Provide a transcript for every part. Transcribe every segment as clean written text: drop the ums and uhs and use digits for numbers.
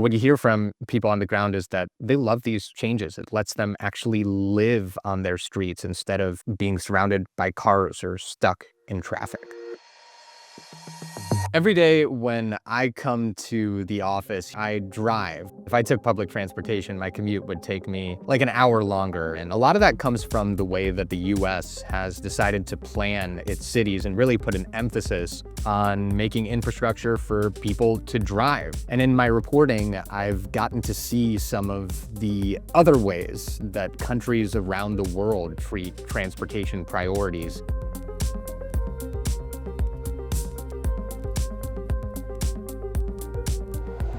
What you hear from people on the ground is that they love these changes. It lets them actually live on their streets instead of being surrounded by cars or stuck in traffic. Every day when I come to the office, I drive. If I took public transportation, my commute would take me like an hour longer. And a lot of that comes from the way that the US has decided to plan its cities and really put an emphasis on making infrastructure for people to drive. And in my reporting, I've gotten to see some of the other ways that countries around the world treat transportation priorities.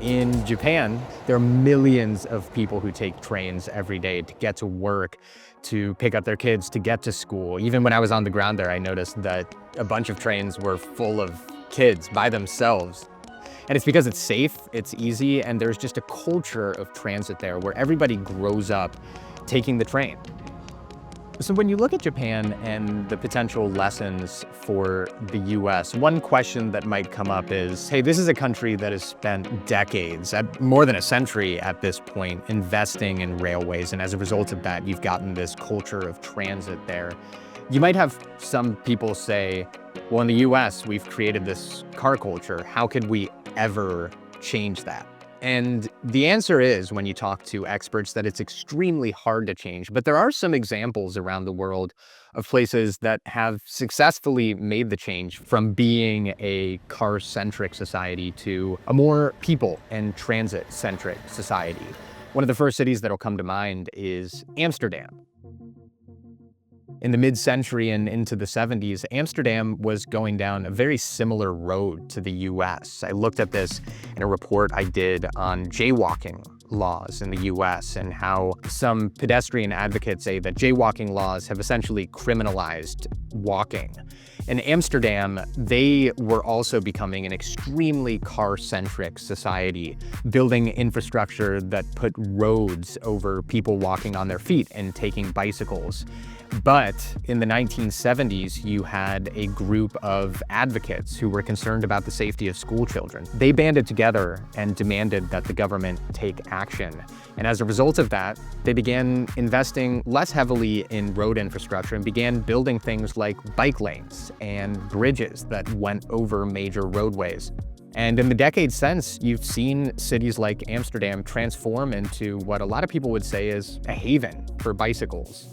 In Japan, there are millions of people who take trains every day to get to work, to pick up their kids, to get to school. Even when I was on the ground there, I noticed that a bunch of trains were full of kids by themselves. And it's because it's safe, it's easy, and there's just a culture of transit there where everybody grows up taking the train. So when you look at Japan and the potential lessons for the US, one question that might come up is, hey, this is a country that has spent decades, more than a century at this point, investing in railways. And as a result of that, you've gotten this culture of transit there. You might have some people say, well, in the US, we've created this car culture. How could we ever change that? And the answer is, when you talk to experts, that it's extremely hard to change. But there are some examples around the world of places that have successfully made the change from being a car-centric society to a more people and transit-centric society. One of the first cities that'll come to mind is Amsterdam. In the mid-century and into the 70s, Amsterdam was going down a very similar road to the US. I looked at this in a report I did on jaywalking laws in the US and how some pedestrian advocates say that jaywalking laws have essentially criminalized walking. In Amsterdam, they were also becoming an extremely car-centric society, building infrastructure that put roads over people walking on their feet and taking bicycles. But in the 1970s, you had a group of advocates who were concerned about the safety of school children. They banded together and demanded that the government take action. And as a result of that, they began investing less heavily in road infrastructure and began building things like bike lanes and bridges that went over major roadways. And in the decades since, you've seen cities like Amsterdam transform into what a lot of people would say is a haven for bicycles.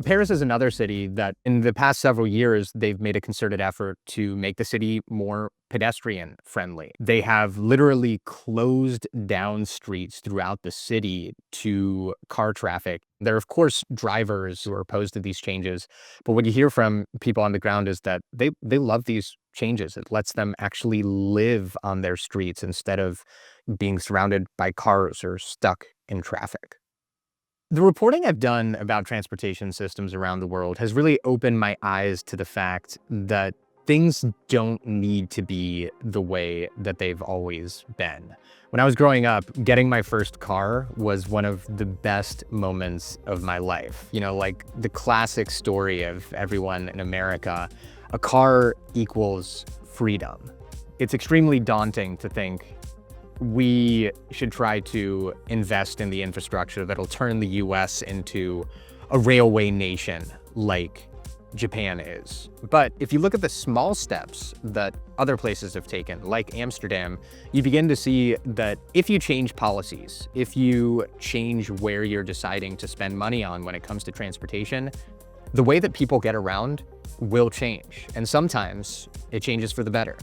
Paris is another city that in the past several years, they've made a concerted effort to make the city more pedestrian-friendly. They have literally closed down streets throughout the city to car traffic. There are, of course, drivers who are opposed to these changes, but what you hear from people on the ground is that they love these changes. It lets them actually live on their streets instead of being surrounded by cars or stuck in traffic. The reporting I've done about transportation systems around the world has really opened my eyes to the fact that things don't need to be the way that they've always been. When I was growing up, getting my first car was one of the best moments of my life. You know, like the classic story of everyone in America, a car equals freedom. It's extremely daunting to think we should try to invest in the infrastructure that'll turn the US into a railway nation like Japan is. But if you look at the small steps that other places have taken, like Amsterdam, you begin to see that if you change policies, if you change where you're deciding to spend money on when it comes to transportation, the way that people get around will change. And sometimes it changes for the better.